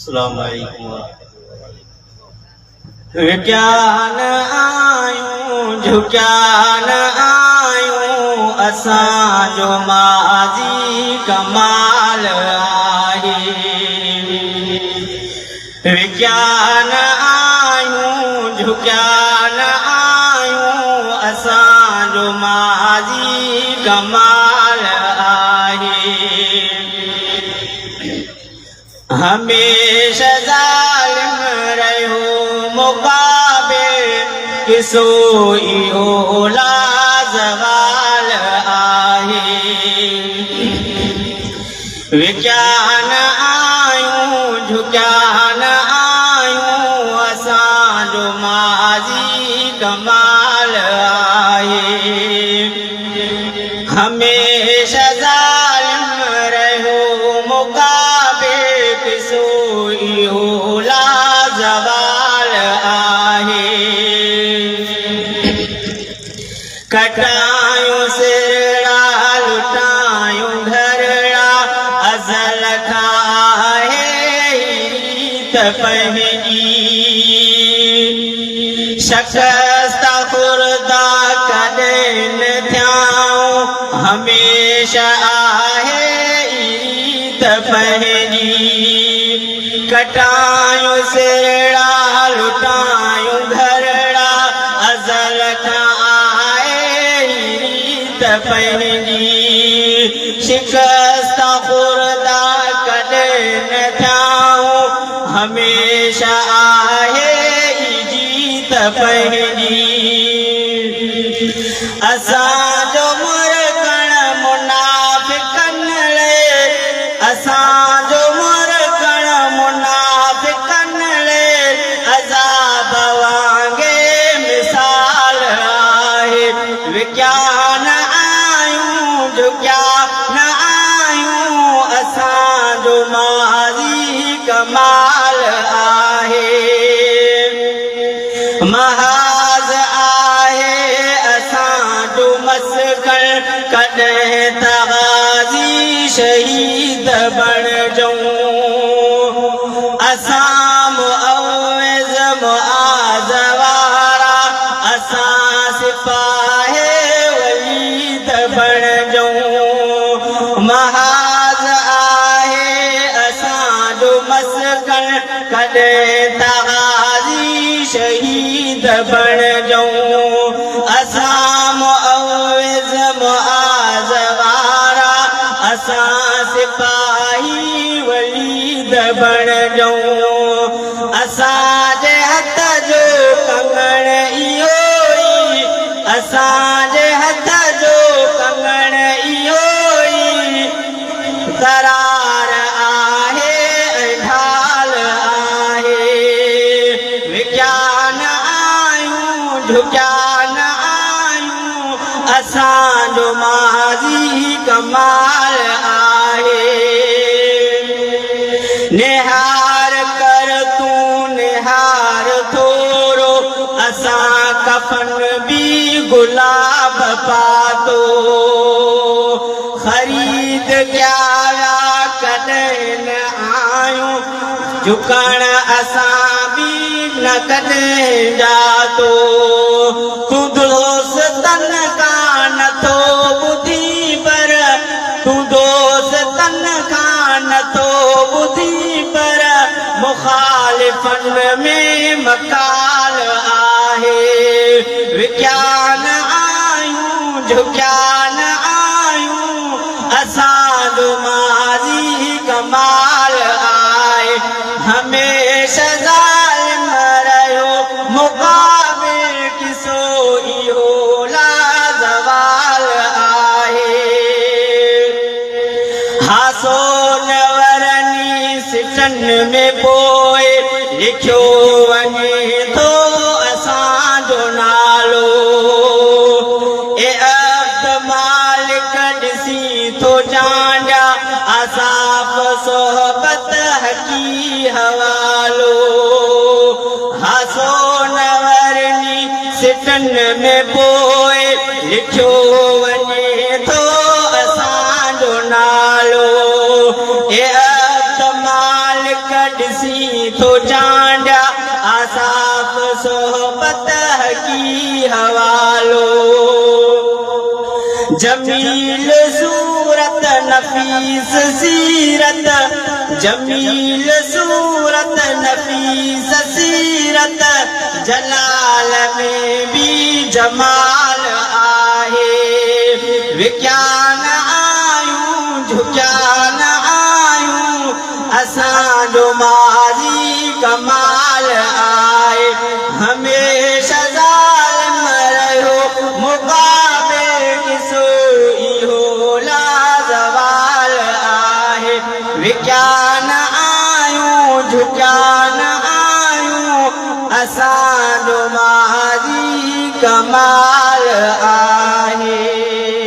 अस्सलाम वालेकुम। विज्ञान आयूं झुक्यान आयूं असां जो माज़ी कमाल आहे। विज्ञान आयूं झुक्यान आयूं असां जो माज़ी कमाल आहे। हमेशा ज़ालिम रहियो मुक़ाबिल किसो इहो लाज़वाल आहे। विज्ञान आयूं झुक्यान आयूं असां जो माज़ी कमाल आहे। हमेशा ज़ालिम रहियो मुक़ाबिल किसो इहो लाज़वाल आहे। कटायूं सिरड़ा लुटायूं घरड़ा अज़ल खां आहे त पंहिंजी शिकस्त खुर्दा कॾहिं न थियाऊं हमेशा आहे त पंहिंजी। कटायूं सिरड़ा लुटायूं घरड़ा अज़ल खां आहे त पंहिंजी। शिकस्त खुर्दा कॾहिं न थियाऊं हमेशा आहे जीत पंहिंजी। असांजो मुरकण मुनाफ़िक़न ले असांजो मुरकण मुनाफ़िक़न ले अज़ाब वांगे मिसाल आहे। विज्ञान आयूं झुक्यान आयूं असां जो माज़ी कमाल आहे। महाज़ आहे असां जो मस्कन कॾहिं त ग़ाज़ी शहीद बणिजऊं। असां मुअव्विज़ मुआज़ वारा असां सिपाही वलीद बणिजऊं। महाज़ आहे असां जो मस्कन कॾहिं त ग़ाज़ी शहीद बणिजऊं। असां मुअव्विज़ मुआज़ वारा असां सिपाही वलीद बणिजऊं। असांजे हथ जो कंगण इहो ई असांजे हथ जो कंगण इहो ई करार आहे ऐं ढाल आहे। विज्ञान आयूं झुक्यान आयूं असां जो माज़ी कमाल आहे। निहार कर तूं निहार थोरो असां कफन बि गुलाब पातो। ख़रीद कया कॾहिं न आयूं झुकण असां बि न कॾहिं जातो। तूं दोस्तन खां नथो ॿुधी पर तूं दोस्तन खां नथो ॿुधी पर मुखालिफ़न में मकाल आहे। विज्ञान आयूं झुक्यान आयूं असां जो माज़ी कमाल आहे। हमेशा ज़ालिम रहियो मुक़ाबिल किसो इहो लाज़वाल आहे। हासो न वरनी सिटन में पोइ लिखियो वञे थो असां जो नालो। ए अब्द मालिक ॾिसी थो जांडिया असाफ़ सोहबत हकी हवालो। हासो न वरनी सिटन में पोइ लिखियो वञे थो असां जो नालो। ए अब्द मालिक ॾिसी थो चांडिया आसाफ़ सोहबत की हवालो जमील सूरत नफीस सीरत जमील सूरत नफीस सीरत जलाल में भी जमाल आहे विज्ञान आयूं झुकियान आयूं असांजो माज़ी कमाल आहे हमेशा ज़ालिम रहियो मुक़ाबिल ॾिसो इहो लाज़वाल आहे विज्ञान आयूं झुकियान आयूं असांजो माज़ी कमाल आहे